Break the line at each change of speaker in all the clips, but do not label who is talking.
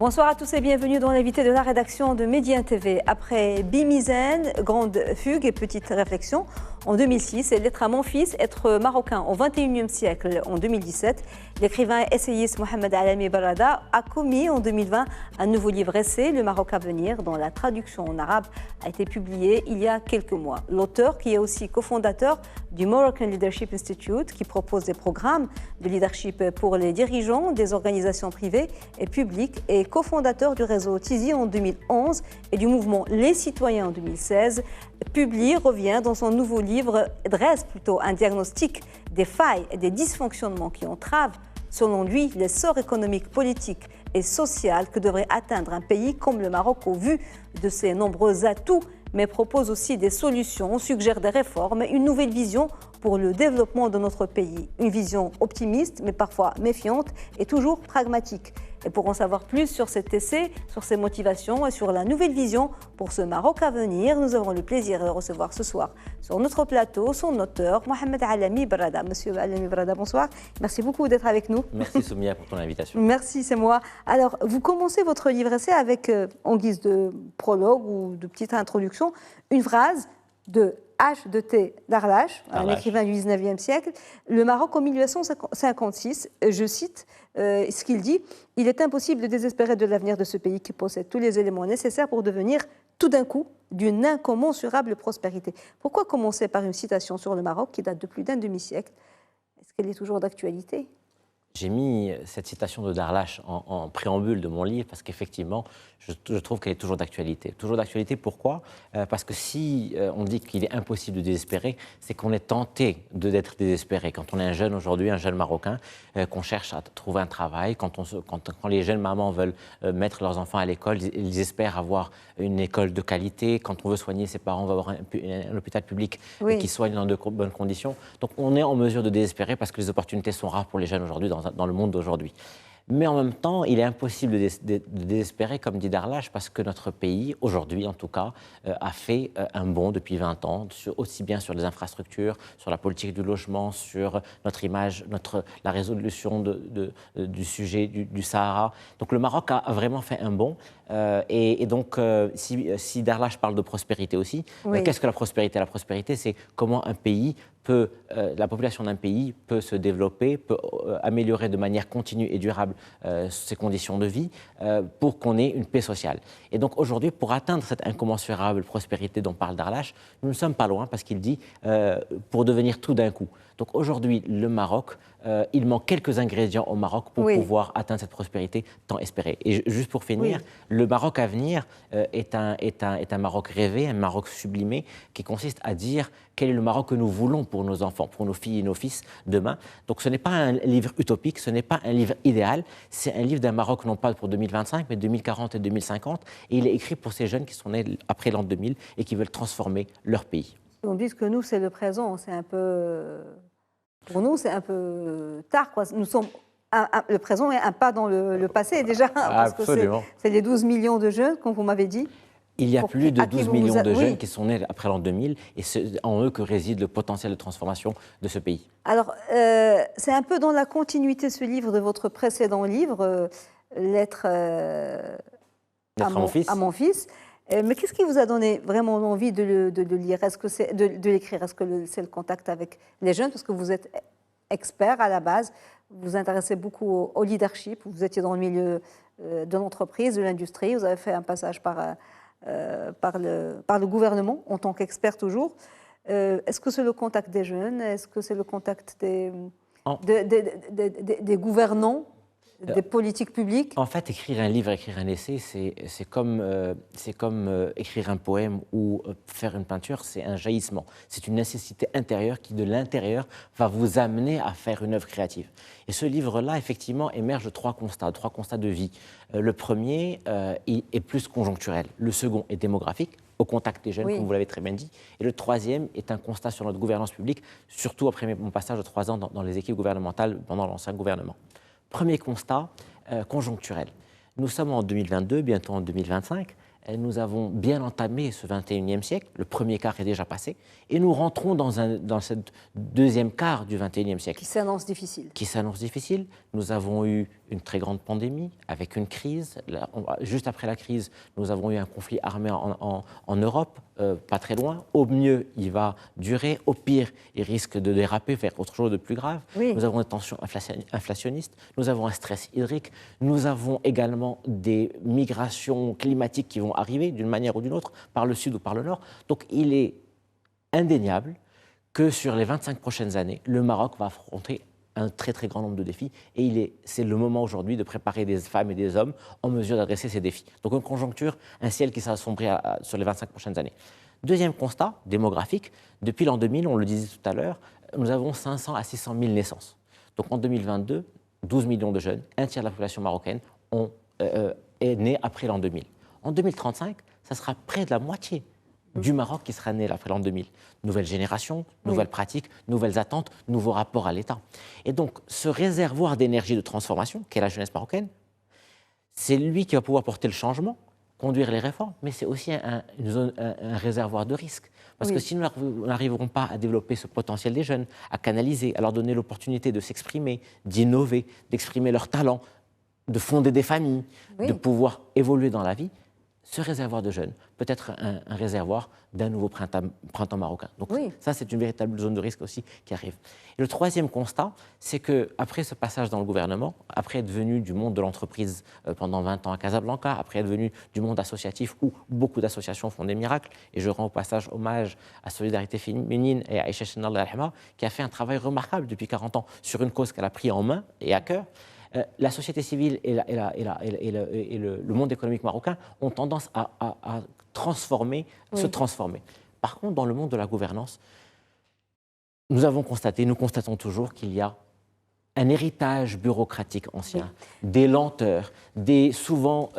Bonsoir à tous et bienvenue dans l'invité de la rédaction de Média TV. Après Bimizène, Grande Fugue et Petite Réflexion en 2006 et Lettre à mon fils, Être marocain au XXIe siècle en 2017, l'écrivain et essayiste Mohamed Alami Barada a commis en 2020 un nouveau livre essai, Le Maroc à venir, dont la traduction en arabe a été publiée il y a quelques mois. L'auteur, qui est aussi cofondateur du Moroccan Leadership Institute, qui propose des programmes de leadership pour les dirigeants des organisations privées et publiques, et cofondateur du réseau Tizi en 2011 et du mouvement Les Citoyens en 2016, revient dans son nouveau livre, dresse plutôt un diagnostic des failles et des dysfonctionnements qui entravent, selon lui, l'essor économique, politique et social que devrait atteindre un pays comme le Maroc au vu de ses nombreux atouts, mais propose aussi des solutions, suggère des réformes et une nouvelle vision pour le développement de notre pays. Une vision optimiste, mais parfois méfiante et toujours pragmatique. Et pour en savoir plus sur cet essai, sur ses motivations et sur la nouvelle vision pour ce Maroc à venir, nous avons le plaisir de recevoir ce soir sur notre plateau son auteur, Mohamed Alami Barada. Monsieur Alami Barada, bonsoir. Merci beaucoup d'être avec nous.
Merci Soumia pour ton invitation.
Merci, c'est moi. Alors, vous commencez votre livre essai avec, en guise de prologue ou de petite introduction, une phrase de H. de T. Darlache, un écrivain du 19e siècle. Le Maroc en 1956, je cite ce qu'il dit, « Il est impossible de désespérer de l'avenir de ce pays qui possède tous les éléments nécessaires pour devenir tout d'un coup d'une incommensurable prospérité. » Pourquoi commencer par une citation sur le Maroc qui date de plus d'un demi-siècle? Est-ce qu'elle est toujours d'actualité?
J'ai mis cette citation de Darlache en préambule de mon livre parce qu'effectivement, je trouve qu'elle est toujours d'actualité. Toujours d'actualité, pourquoi? Parce que si on dit qu'il est impossible de désespérer, c'est qu'on est tenté d'être désespéré. Quand on est un jeune aujourd'hui, un jeune Marocain, qu'on cherche à trouver un travail, quand les jeunes mamans veulent mettre leurs enfants à l'école, ils espèrent avoir une école de qualité. Quand on veut soigner ses parents, on va avoir un hôpital public qui soigne dans de bonnes conditions. Donc on est en mesure de désespérer parce que les opportunités sont rares pour les jeunes aujourd'hui dans le monde d'aujourd'hui. Mais en même temps, il est impossible de désespérer, comme dit Darlache, parce que notre pays, aujourd'hui en tout cas, a fait un bond depuis 20 ans, aussi bien sur les infrastructures, sur la politique du logement, sur notre image, la résolution du sujet du Sahara. Donc le Maroc a vraiment fait un bond. Et donc, si Darlache parle de prospérité aussi, qu'est-ce que la prospérité? La prospérité, c'est comment un pays la population d'un pays peut se développer, peut améliorer de manière continue et durable ses conditions de vie pour qu'on ait une paix sociale. Et donc aujourd'hui, pour atteindre cette incommensurable prospérité dont parle Darlache, nous ne sommes pas loin parce qu'il dit pour devenir tout d'un coup. Donc aujourd'hui, le Maroc, il manque quelques ingrédients au Maroc pour pouvoir atteindre cette prospérité tant espérée. Et juste pour finir, le Maroc à venir est un Maroc rêvé, un Maroc sublimé, qui consiste à dire quel est le Maroc que nous voulons pour nos enfants, pour nos filles et nos fils demain. Donc ce n'est pas un livre utopique, ce n'est pas un livre idéal, c'est un livre d'un Maroc non pas pour 2025, mais 2040 et 2050. Et il est écrit pour ces jeunes qui sont nés après l'an 2000 et qui veulent transformer leur pays.
On dit que nous, c'est le présent, c'est un peu... Pour nous, c'est un peu tard, quoi. Nous sommes le présent est un pas dans le passé déjà, parce
Absolument.
que c'est les 12 millions de jeunes, comme vous m'avez dit.
Il y a plus de 12 millions de jeunes qui sont nés après l'an 2000 et c'est en eux que réside le potentiel de transformation de ce pays.
Alors, c'est un peu dans la continuité, ce livre, de votre précédent livre, Lettre à mon fils. Mais qu'est-ce qui vous a donné vraiment envie de le lire? Est-ce que c'est de l'écrire? Est-ce que c'est le contact avec les jeunes? Parce que vous êtes expert à la base, vous vous intéressez beaucoup au leadership, vous étiez dans le milieu de l'entreprise, de l'industrie, vous avez fait un passage par le gouvernement en tant qu'expert toujours. Est-ce que c'est le contact des jeunes? Est-ce que c'est le contact des gouvernants, des politiques publiques?
En fait, écrire un livre, écrire un essai, c'est comme écrire un poème ou faire une peinture, c'est un jaillissement. C'est une nécessité intérieure qui, de l'intérieur, va vous amener à faire une œuvre créative. Et ce livre-là, effectivement, émerge de trois constats de vie. Le premier est plus conjoncturel. Le second est démographique, au contact des jeunes, comme vous l'avez très bien dit. Et le troisième est un constat sur notre gouvernance publique, surtout après mon passage de 3 ans dans les équipes gouvernementales pendant l'ancien gouvernement. Premier constat, conjoncturel. Nous sommes en 2022, bientôt en 2025. Nous avons bien entamé ce 21e siècle. Le premier quart est déjà passé. Et nous rentrons dans ce deuxième quart du 21e siècle.
Qui s'annonce difficile.
Qui s'annonce difficile. Nous avons eu une très grande pandémie, avec une crise. Juste après la crise, nous avons eu un conflit armé en Europe, pas très loin. Au mieux, il va durer. Au pire, il risque de déraper vers autre chose de plus grave.
Oui.
Nous avons une tension inflationniste, nous avons un stress hydrique, nous avons également des migrations climatiques qui vont arriver d'une manière ou d'une autre, par le sud ou par le nord. Donc il est indéniable que sur les 25 prochaines années, le Maroc va affronter un très très grand nombre de défis et c'est le moment aujourd'hui de préparer des femmes et des hommes en mesure d'adresser ces défis. Donc une conjoncture, un ciel qui s'assombrit sur les 25 prochaines années. Deuxième constat démographique, depuis l'an 2000, on le disait tout à l'heure, nous avons 500 à 600 000 naissances. Donc en 2022, 12 millions de jeunes, un tiers de la population marocaine est née après l'an 2000. En 2035, ça sera près de la moitié du Maroc qui sera né après l'an 2000. Nouvelle génération, nouvelles pratiques, nouvelles attentes, nouveaux rapports à l'État. Et donc, ce réservoir d'énergie de transformation, qu'est la jeunesse marocaine, c'est lui qui va pouvoir porter le changement, conduire les réformes, mais c'est aussi un réservoir de risque. Parce que si nous n'arriverons pas à développer ce potentiel des jeunes, à canaliser, à leur donner l'opportunité de s'exprimer, d'innover, d'exprimer leurs talents, de fonder des familles, de pouvoir évoluer dans la vie, ce réservoir de jeunes peut être un réservoir d'un nouveau printemps marocain. Donc ça, c'est une véritable zone de risque aussi qui arrive. Et le troisième constat, c'est qu'après ce passage dans le gouvernement, après être venu du monde de l'entreprise pendant 20 ans à Casablanca, après être venu du monde associatif où beaucoup d'associations font des miracles, et je rends au passage hommage à Solidarité Féminine et à Aïcha Chenal Al-Hama, qui a fait un travail remarquable depuis 40 ans sur une cause qu'elle a pris en main et à cœur. La société civile et le monde économique marocain ont tendance à se transformer. Par contre, dans le monde de la gouvernance, nous constatons toujours qu'il y a un héritage bureaucratique ancien, des lenteurs, souvent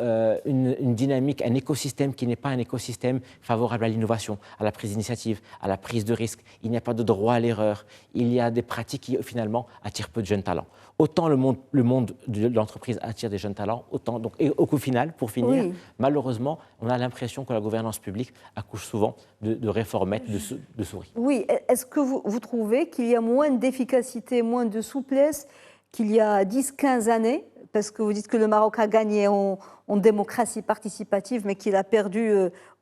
une dynamique, un écosystème qui n'est pas un écosystème favorable à l'innovation, à la prise d'initiative, à la prise de risque. Il n'y a pas de droit à l'erreur. Il y a des pratiques qui, finalement, attirent peu de jeunes talents. Autant le monde de l'entreprise attire des jeunes talents, autant, et au final, pour finir, malheureusement, on a l'impression que la gouvernance publique accouche souvent de réformettes, de souris.
Oui, est-ce que vous trouvez qu'il y a moins d'efficacité, moins de souplesse qu'il y a 10-15 années? Parce que vous dites que le Maroc a gagné en démocratie participative, mais qu'il a perdu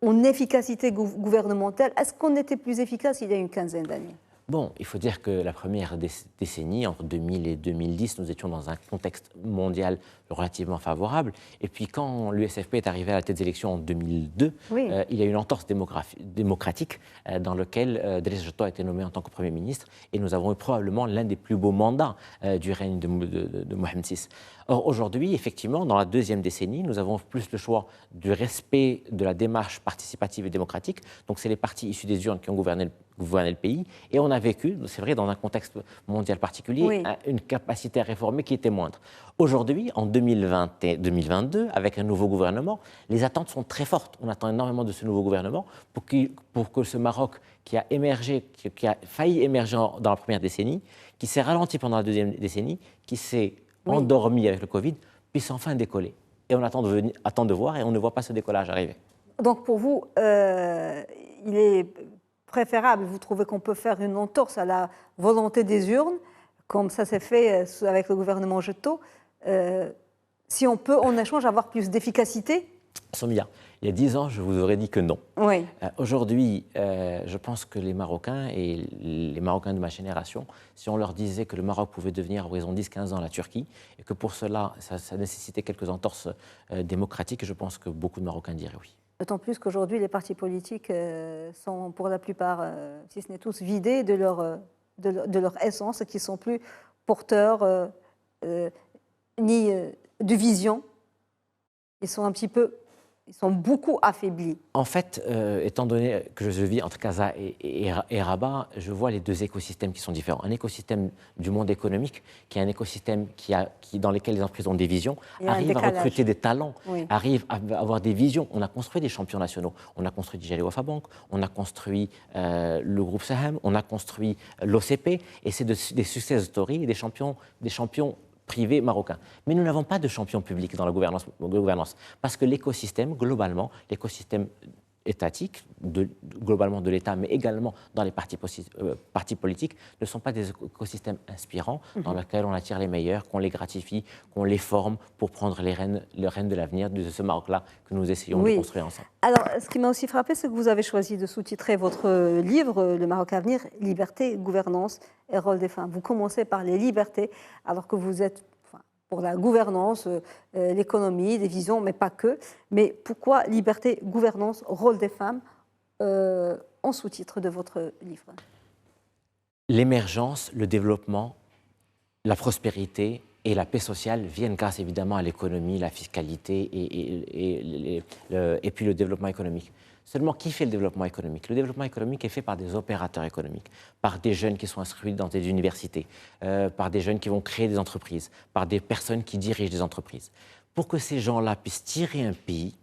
en efficacité gouvernementale. Est-ce qu'on était plus efficace il y a une quinzaine d'années?
Bon, il faut dire que la première décennie, entre 2000 et 2010, nous étions dans un contexte mondial relativement favorable. Et puis quand l'USFP est arrivé à la tête des élections en 2002, il y a eu une entorse démocratique dans laquelle Driss Jetto a été nommé en tant que Premier ministre. Et nous avons eu probablement l'un des plus beaux mandats du règne de Mohamed VI. Or, aujourd'hui, effectivement, dans la deuxième décennie, nous avons plus le choix du respect de la démarche participative et démocratique. Donc, c'est les partis issus des urnes qui ont gouverné le pays. Et on a vécu, c'est vrai, dans un contexte mondial particulier, une capacité à réformer qui était moindre. Aujourd'hui, en 2020 et 2022, avec un nouveau gouvernement, les attentes sont très fortes. On attend énormément de ce nouveau gouvernement pour que ce Maroc qui a émergé, qui a failli émerger dans la première décennie, qui s'est ralenti pendant la deuxième décennie, qui s'est endormi avec le Covid, puisse enfin décoller. Et on attend de voir et on ne voit pas ce décollage arriver.
Donc pour vous, il est préférable, vous trouvez qu'on peut faire une entorse à la volonté des urnes, comme ça s'est fait avec le gouvernement Jetto, si on peut en échange avoir plus d'efficacité?
Soumia, il y a 10 ans, je vous aurais dit que non. Aujourd'hui, je pense que les Marocains et les Marocains de ma génération, si on leur disait que le Maroc pouvait devenir, à horizon 10-15 ans, la Turquie, et que pour cela, ça nécessitait quelques entorses démocratiques, je pense que beaucoup de Marocains diraient oui.
D'autant plus qu'aujourd'hui, les partis politiques sont pour la plupart, si ce n'est tous, vidés de leur essence, qui ne sont plus porteurs ni de vision. Ils sont beaucoup affaiblis.
En fait, étant donné que je vis entre Casa et Rabat, je vois les deux écosystèmes qui sont différents. Un écosystème du monde économique, qui est un écosystème dans lequel les entreprises ont des visions, arrivent à recruter des talents, arrivent à avoir des visions. On a construit des champions nationaux. On a construit Djali Wafa Bank, on a construit le groupe Saham, on a construit l'OCP, et c'est des success stories, des champions privés marocains. Mais nous n'avons pas de champion public dans la gouvernance parce que l'écosystème, globalement, l'écosystème étatiques, globalement de l'État, mais également dans les partis politiques, ne sont pas des écosystèmes inspirants dans lesquels on attire les meilleurs, qu'on les gratifie, qu'on les forme pour prendre les rênes de l'avenir de ce Maroc-là que nous essayons de construire ensemble.
Alors, ce qui m'a aussi frappé, c'est que vous avez choisi de sous-titrer votre livre, Le Maroc à venir, Liberté, gouvernance et rôle des femmes. Vous commencez par les libertés, alors que vous êtes pour la gouvernance, l'économie, les visions, mais pas que. Mais pourquoi liberté, gouvernance, rôle des femmes en sous-titre de votre livre?
L'émergence, le développement, la prospérité et la paix sociale viennent grâce évidemment à l'économie, la fiscalité et puis le développement économique. Seulement, qui fait le développement économique? Le développement économique est fait par des opérateurs économiques, par des jeunes qui sont instruits dans des universités, par des jeunes qui vont créer des entreprises, par des personnes qui dirigent des entreprises. Pour que ces gens-là puissent tirer un pays,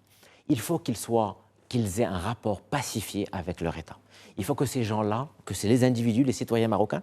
il faut qu'ils aient un rapport pacifié avec leur État. Il faut que ces gens-là, que c'est les individus, les citoyens marocains,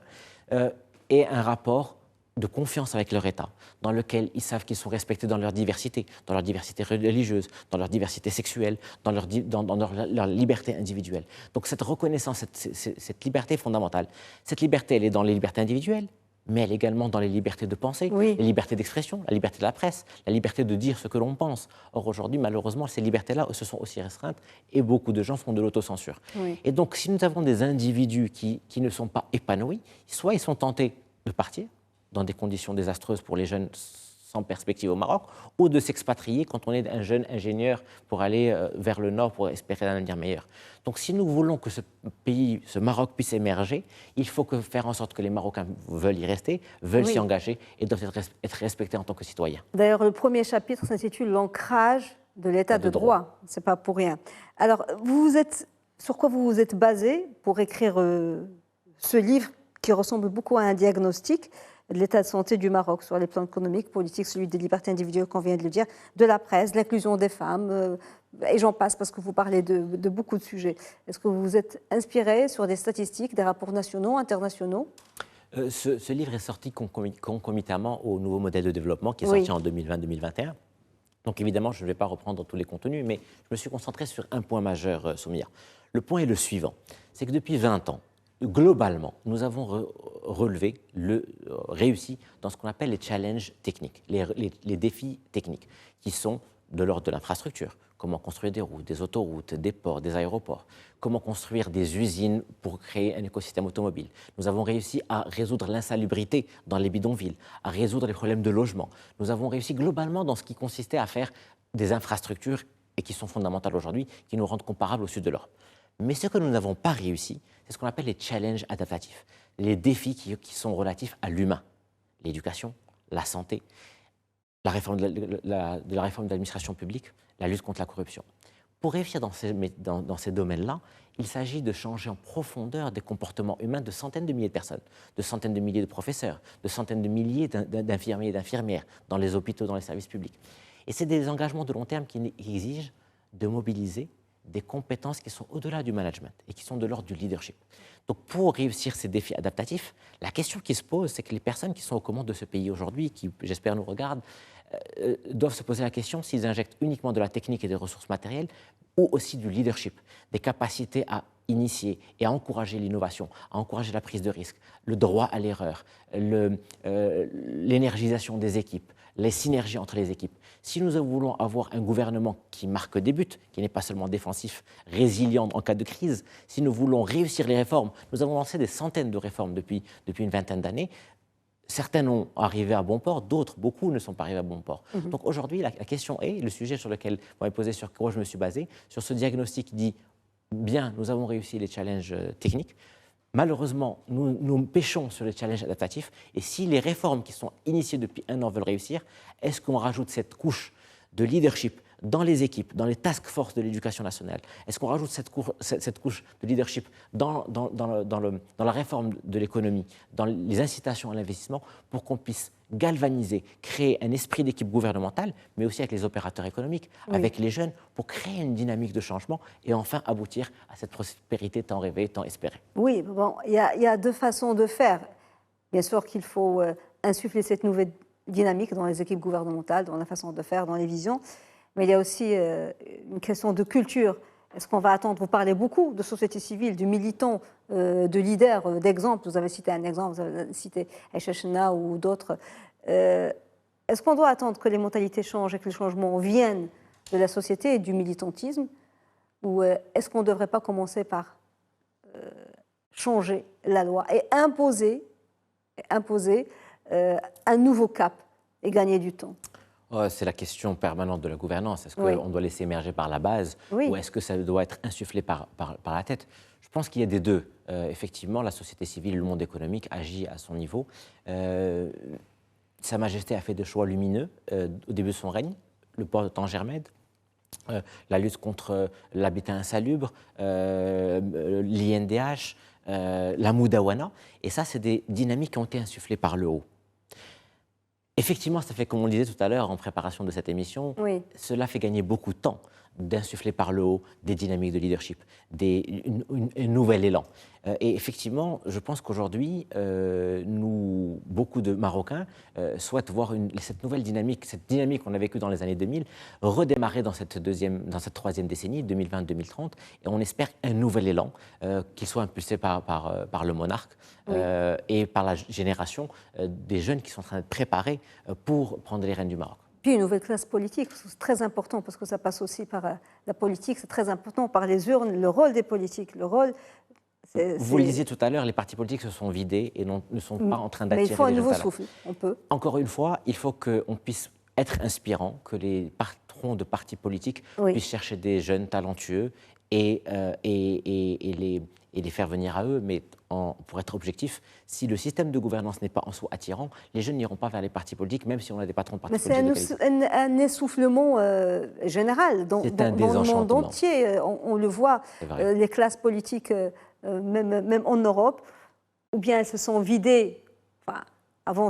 aient un rapport de confiance avec leur État, dans lequel ils savent qu'ils sont respectés dans leur diversité religieuse, dans leur diversité sexuelle, dans leur liberté individuelle. Donc cette reconnaissance, cette liberté fondamentale, cette liberté, elle est dans les libertés individuelles, mais elle est également dans les libertés de pensée, les libertés d'expression, la liberté de la presse, la liberté de dire ce que l'on pense. Or aujourd'hui, malheureusement, ces libertés-là se sont aussi restreintes et beaucoup de gens font de l'autocensure. Et donc si nous avons des individus qui ne sont pas épanouis, soit ils sont tentés de partir, dans des conditions désastreuses pour les jeunes sans perspective au Maroc, ou de s'expatrier quand on est un jeune ingénieur pour aller vers le nord pour espérer un avenir meilleur. Donc si nous voulons que ce pays, ce Maroc puisse émerger, il faut faire en sorte que les Marocains veulent y rester, veulent s'y engager et doivent être respectés en tant que citoyens.
D'ailleurs, le premier chapitre s'intitule « L'ancrage de l'état de droit ». Ce n'est pas pour rien. Alors, sur quoi vous vous êtes basé pour écrire ce livre qui ressemble beaucoup à un diagnostic de l'état de santé du Maroc sur les plans économiques, politiques, celui des libertés individuelles qu'on vient de le dire, de la presse, de l'inclusion des femmes, et j'en passe parce que vous parlez de beaucoup de sujets. Est-ce que vous vous êtes inspiré sur des statistiques, des rapports nationaux, internationaux?
Ce livre est sorti concomitamment au nouveau modèle de développement qui est sorti en 2020-2021. Donc évidemment, je ne vais pas reprendre tous les contenus, mais je me suis concentré sur un point majeur, Soumia. Le point est le suivant, c'est que depuis 20 ans, globalement, nous avons réussi dans ce qu'on appelle les challenges techniques, les défis techniques, qui sont de l'ordre de l'infrastructure. Comment construire des routes, des autoroutes, des ports, des aéroports. Comment construire des usines pour créer un écosystème automobile. Nous avons réussi à résoudre l'insalubrité dans les bidonvilles, à résoudre les problèmes de logement. Nous avons réussi globalement dans ce qui consistait à faire des infrastructures et qui sont fondamentales aujourd'hui, qui nous rendent comparables au sud de l'Europe. Mais ce que nous n'avons pas réussi, c'est ce qu'on appelle les challenges adaptatifs, les défis qui sont relatifs à l'humain, l'éducation, la santé, la réforme de l'administration publique, la lutte contre la corruption. Pour réussir dans ces domaines-là, il s'agit de changer en profondeur des comportements humains de centaines de milliers de personnes, de centaines de milliers de professeurs, de centaines de milliers d'infirmiers et d'infirmières dans les hôpitaux, dans les services publics. Et c'est des engagements de long terme qui exigent de mobiliser des compétences qui sont au-delà du management et qui sont de l'ordre du leadership. Donc pour réussir ces défis adaptatifs, la question qui se pose, c'est que les personnes qui sont aux commandes de ce pays aujourd'hui, qui j'espère nous regardent, doivent se poser la question s'ils injectent uniquement de la technique et des ressources matérielles ou aussi du leadership, des capacités à initier et à encourager l'innovation, à encourager la prise de risque, le droit à l'erreur, l'énergisation des équipes, les synergies entre les équipes. Si nous voulons avoir un gouvernement qui marque des buts, qui n'est pas seulement défensif, résilient en cas de crise, si nous voulons réussir les réformes, nous avons lancé des centaines de réformes depuis une vingtaine d'années. Certaines ont arrivé à bon port, d'autres, beaucoup, ne sont pas arrivés à bon port. Donc aujourd'hui, la question est, le sujet sur lequel vous m'avez posé, sur quoi je me suis basé, sur ce diagnostic qui dit, bien, nous avons réussi les challenges techniques. Malheureusement, nous pêchons sur les challenges adaptatifs. Et si les réformes qui sont initiées depuis 1 an veulent réussir, est-ce qu'on rajoute cette couche de leadership dans les équipes, dans les task force de l'éducation nationale? Est-ce qu'on rajoute cette couche de leadership dans la réforme de l'économie, dans les incitations à l'investissement, pour qu'on puisse galvaniser, créer un esprit d'équipe gouvernementale, mais aussi avec les opérateurs économiques, avec les jeunes, pour créer une dynamique de changement et enfin aboutir à cette prospérité tant rêvée, tant espérée?
Oui, bon, il y a deux façons de faire. Bien sûr qu'il faut insuffler cette nouvelle dynamique dans les équipes gouvernementales, dans la façon de faire, dans les visions, mais il y a aussi une question de culture. Est-ce qu'on va attendre? Vous parlez beaucoup de société civile, de militants, de leaders, d'exemples. Vous avez cité un exemple, vous avez cité Aïcha ou d'autres. Est-ce qu'on doit attendre que les mentalités changent et que les changements viennent de la société et du militantisme? Ou est-ce qu'on ne devrait pas commencer par changer la loi et imposer un nouveau cap et gagner du temps?
C'est la question permanente de la gouvernance. Est-ce qu'on doit laisser émerger par la base ou est-ce que ça doit être insufflé par la tête? Je pense qu'il y a des deux. Effectivement, la société civile, le monde économique agit à son niveau. Sa Majesté a fait des choix lumineux au début de son règne, le port de Tanger-Med, la lutte contre l'habitat insalubre, l'INDH, la Moudawana. Et ça, c'est des dynamiques qui ont été insufflées par le haut. Effectivement, ça fait, comme on le disait tout à l'heure en préparation de cette émission, cela fait gagner beaucoup de temps d'insuffler par le haut des dynamiques de leadership, un nouvel élan. Et effectivement, je pense qu'aujourd'hui, beaucoup de Marocains souhaitent voir cette nouvelle dynamique, cette dynamique qu'on a vécue dans les années 2000, redémarrer dans cette troisième décennie, 2020-2030, et on espère un nouvel élan, qu'il soit impulsé par le monarque et par la génération des jeunes qui sont en train de préparer pour prendre les rênes du Maroc.
Puis une nouvelle classe politique, c'est très important, parce que ça passe aussi par la politique, c'est très important, par les urnes, le rôle des politiques, le rôle...
Vous le disiez tout à l'heure, les partis politiques se sont vidés et ne sont pas en train d'attirer les jeunes talents.
Mais il faut un nouveau souffle, on peut.
Encore une fois, il faut qu'on puisse être inspirant, que les patrons de partis politiques puissent chercher des jeunes talentueux et les faire venir à eux, mais pour être objectif, si le système de gouvernance n'est pas en soi attirant, les jeunes n'iront pas vers les partis politiques, même si on a des patrons de partis politiques.
Mais c'est un essoufflement général dans le monde entier. On le voit, les classes politiques, même en Europe, ou bien elles se sont vidées. Enfin, avant,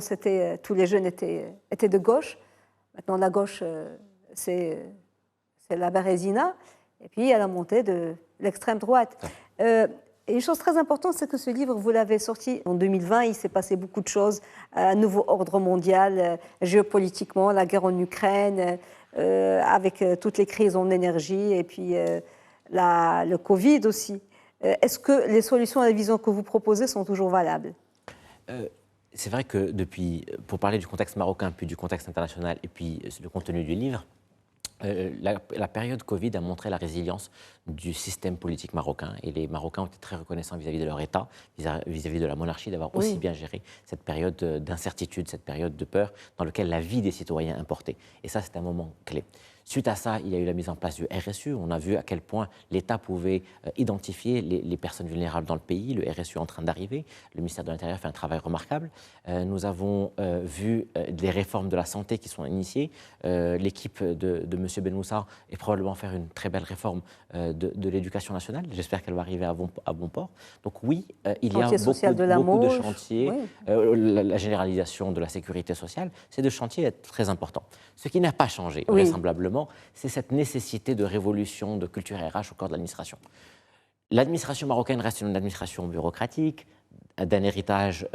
tous les jeunes étaient de gauche. Maintenant, la gauche, c'est la Bérésina. Et puis, il y a la montée de l'extrême droite. Et une chose très importante, c'est que ce livre, vous l'avez sorti en 2020. Il s'est passé beaucoup de choses. Un nouveau ordre mondial, géopolitiquement, la guerre en Ukraine, avec toutes les crises en énergie, et puis le Covid aussi. Est-ce que les solutions et les visions que vous proposez sont toujours valables?
C'est vrai que pour parler du contexte marocain, puis du contexte international, et puis le contenu du livre, la période Covid a montré la résilience du système politique marocain, et les Marocains ont été très reconnaissants vis-à-vis de leur État, vis-à-vis de la monarchie, d'avoir aussi bien géré cette période d'incertitude, cette période de peur dans laquelle la vie des citoyens importait. Et ça, c'est un moment clé. Suite à ça, il y a eu la mise en place du RSU. On a vu à quel point l'État pouvait identifier les personnes vulnérables dans le pays. Le RSU est en train d'arriver. Le ministère de l'Intérieur fait un travail remarquable. Nous avons vu des réformes de la santé qui sont initiées. L'équipe de M. Benmoussa est probablement faire une très belle réforme de l'éducation nationale. J'espère qu'elle va arriver à bon port. Donc oui, il y a beaucoup de chantiers. La généralisation de la sécurité sociale, c'est des chantiers très importants. Ce qui n'a pas changé, vraisemblablement, c'est cette nécessité de révolution de culture RH au corps de l'administration. L'administration marocaine reste une administration bureaucratique, d'un héritage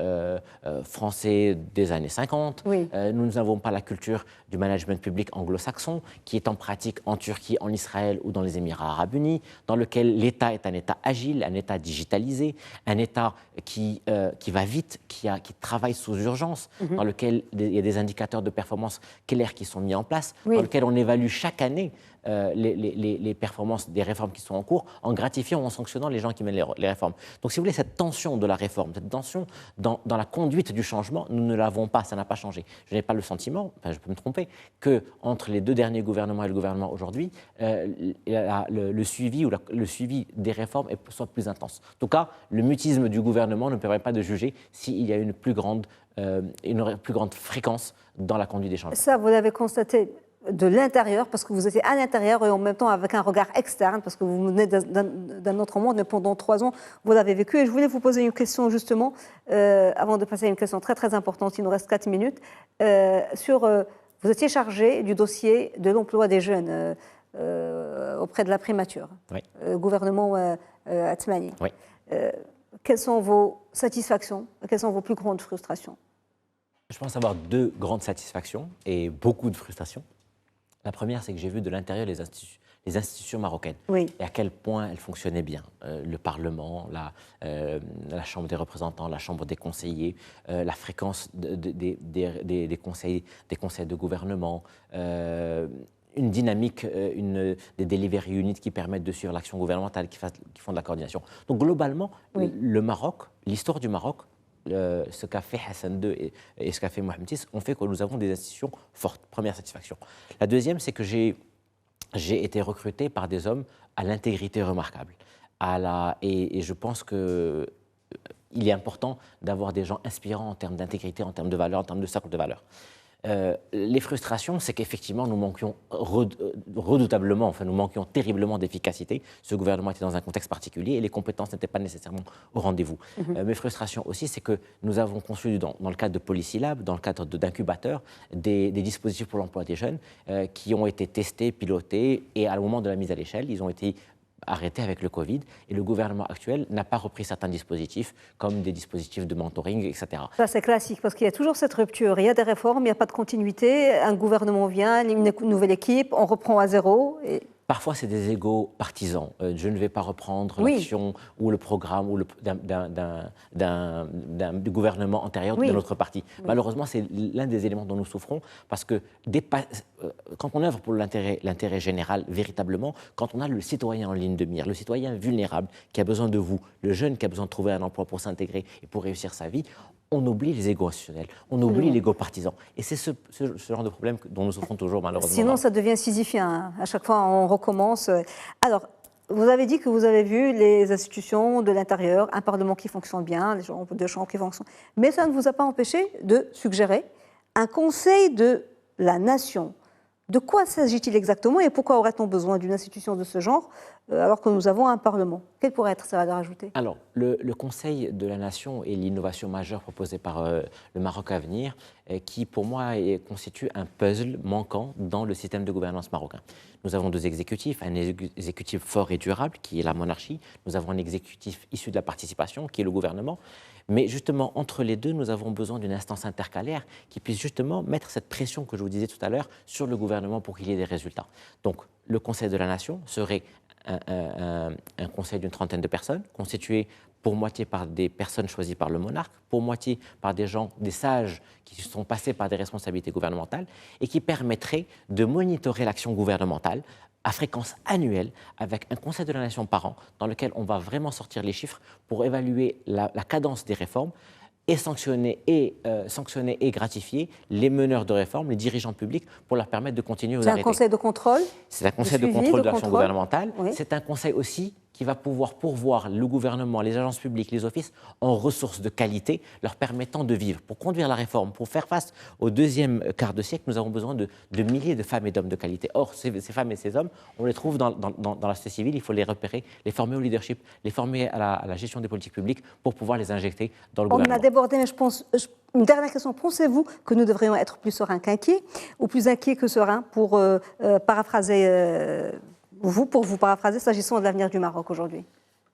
français des années 50. Nous n'avons pas la culture du management public anglo-saxon, qui est en pratique en Turquie, en Israël ou dans les Émirats arabes unis, dans lequel l'État est un État agile, un État digitalisé, un État qui va vite, qui travaille sous urgence, dans lequel il y a des indicateurs de performance clairs qui sont mis en place, dans lequel on évalue chaque année les performances des réformes qui sont en cours, en gratifiant ou en sanctionnant les gens qui mènent les réformes. Donc, si vous voulez, cette tension de la réforme, cette tension dans la conduite du changement, nous ne l'avons pas, ça n'a pas changé. Je n'ai pas le sentiment, enfin, je peux me tromper, qu'entre les deux derniers gouvernements et le gouvernement aujourd'hui, le suivi des réformes soit plus intense. En tout cas, le mutisme du gouvernement ne permet pas de juger s'il y a une plus grande fréquence dans la conduite des changements.
Ça, vous l'avez constaté de l'intérieur, parce que vous étiez à l'intérieur et en même temps avec un regard externe, parce que vous venez d'un autre monde, mais pendant 3 ans, vous l'avez vécu. Et je voulais vous poser une question justement, avant de passer à une question très très importante, il nous reste 4 minutes, vous étiez chargé du dossier de l'emploi des jeunes auprès de la primature, gouvernement Atmani. Quelles sont vos satisfactions, quelles sont vos plus grandes frustrations?
Je pense avoir 2 grandes satisfactions et beaucoup de frustrations. La première, c'est que j'ai vu de l'intérieur les les institutions marocaines
Oui.
et à quel point elles fonctionnaient bien. Le Parlement, la Chambre des représentants, la Chambre des conseillers, la fréquence des conseils de gouvernement, une dynamique, des delivery units qui permettent de suivre l'action gouvernementale, qui font de la coordination. Donc globalement,
oui.
le Maroc, l'histoire du Maroc, ce qu'a fait Hassan II et ce qu'a fait Mohamed VI ont fait que nous avons des institutions fortes. Première satisfaction. La deuxième, c'est que j'ai été recruté par des hommes à l'intégrité remarquable. Et je pense qu'il est important d'avoir des gens inspirants en termes d'intégrité, en termes de valeurs, en termes de socle de valeurs. Les frustrations, c'est qu'effectivement, nous manquions redoutablement, enfin, nous manquions terriblement d'efficacité. Ce gouvernement était dans un contexte particulier et les compétences n'étaient pas nécessairement au rendez-vous. Mes frustrations aussi, c'est que nous avons conçu, dans le cadre de Polysylab, dans le cadre d'incubateurs, des dispositifs pour l'emploi des jeunes qui ont été testés, pilotés, et à le moment de la mise à l'échelle, ils ont été arrêté avec le Covid et le gouvernement actuel n'a pas repris certains dispositifs comme des dispositifs de mentoring, etc.
Ça c'est classique parce qu'il y a toujours cette rupture, il y a des réformes, il n'y a pas de continuité, un gouvernement vient, une nouvelle équipe, on reprend à zéro.
Parfois, c'est des égos partisans. Je ne vais pas reprendre l'action ou le programme du gouvernement antérieur de notre parti. Oui. Malheureusement, c'est l'un des éléments dont nous souffrons parce que quand on œuvre pour l'intérêt général véritablement, quand on a le citoyen en ligne de mire, le citoyen vulnérable qui a besoin de vous, le jeune qui a besoin de trouver un emploi pour s'intégrer et pour réussir sa vie, on oublie les égos institutionnels, on oublie l'ego partisan. Et c'est ce genre de problème dont nous souffrons toujours, malheureusement.
Sinon, ça devient sisyphien. Hein. À chaque fois, on recommence. Alors, vous avez dit que vous avez vu les institutions de l'intérieur, un Parlement qui fonctionne bien, deux chambres qui fonctionnent. Mais ça ne vous a pas empêché de suggérer un Conseil de la Nation. De quoi s'agit-il exactement et pourquoi aurait-on besoin d'une institution de ce genre alors que nous avons un Parlement? Quelle pourrait être sa valeur ajoutée?
Alors, le Conseil de la Nation est l'innovation majeure proposée par le Maroc Avenir, qui pour moi constitue un puzzle manquant dans le système de gouvernance marocain. Nous avons deux exécutifs, un exécutif fort et durable qui est la monarchie, nous avons un exécutif issu de la participation qui est le gouvernement. Mais justement, entre les deux, nous avons besoin d'une instance intercalaire qui puisse justement mettre cette pression que je vous disais tout à l'heure sur le gouvernement pour qu'il y ait des résultats. Donc, le Conseil de la Nation serait un conseil d'une trentaine de personnes, constitué pour moitié par des personnes choisies par le monarque, pour moitié par des gens, des sages qui sont passés par des responsabilités gouvernementales et qui permettraient de monitorer l'action gouvernementale à fréquence annuelle avec un Conseil de la Nation par an dans lequel on va vraiment sortir les chiffres pour évaluer la cadence des réformes et sanctionner et gratifier les meneurs de réformes, les dirigeants publics pour leur permettre de continuer aux arrêtés.
C'est un conseil de contrôle?
C'est un conseil de contrôle de l'action gouvernementale. Oui. C'est un conseil aussi qui va pouvoir pourvoir le gouvernement, les agences publiques, les offices en ressources de qualité, leur permettant de vivre. Pour conduire la réforme, pour faire face au deuxième quart de siècle, nous avons besoin de milliers de femmes et d'hommes de qualité. Or, ces femmes et ces hommes, on les trouve dans la société civile, il faut les repérer, les former au leadership, les former à la gestion des politiques publiques pour pouvoir les injecter dans le gouvernement.
On a débordé, mais je pense... Une dernière question, pensez-vous que nous devrions être plus sereins qu'inquiets ou plus inquiets que sereins pour paraphraser... pour vous paraphraser, s'agissant de l'avenir du Maroc aujourd'hui?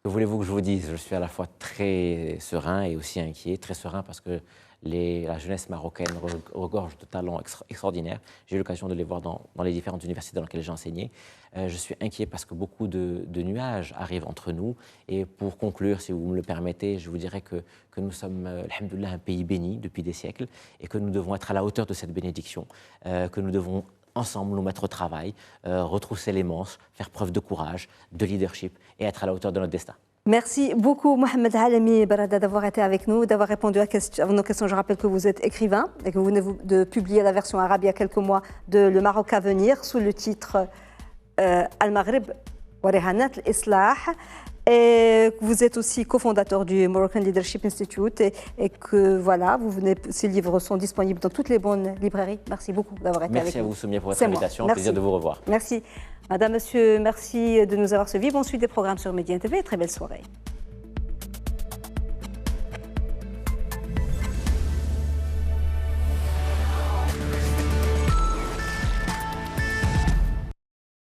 Que voulez-vous que je vous dise? Je suis à la fois très serein et aussi inquiet. Très serein parce que la jeunesse marocaine regorge de talents extraordinaires. J'ai eu l'occasion de les voir dans les différentes universités dans lesquelles j'ai enseigné. Je suis inquiet parce que beaucoup de nuages arrivent entre nous. Et pour conclure, si vous me le permettez, je vous dirais que nous sommes, alhamdoulilah, un pays béni depuis des siècles et que nous devons être à la hauteur de cette bénédiction, que nous devons ensemble nous mettre au travail, retrousser les manches, faire preuve de courage, de leadership et être à la hauteur de notre destin.
Merci beaucoup Mohamed Alami Barada d'avoir été avec nous, d'avoir répondu à nos questions. Je rappelle que vous êtes écrivain et que vous venez de publier la version arabe il y a quelques mois de Le Maroc à venir sous le titre Al-Maghrib wa Rihanat al-Islah. Et vous êtes aussi cofondateur du Moroccan Leadership Institute et que voilà, ces livres sont disponibles dans toutes les bonnes librairies. Merci beaucoup d'avoir été avec nous.
Merci à vous Soumia pour votre invitation, plaisir de vous revoir.
Merci. Madame, monsieur, merci de nous avoir suivis. Bonne suite des programmes sur Média TV. Très belle soirée.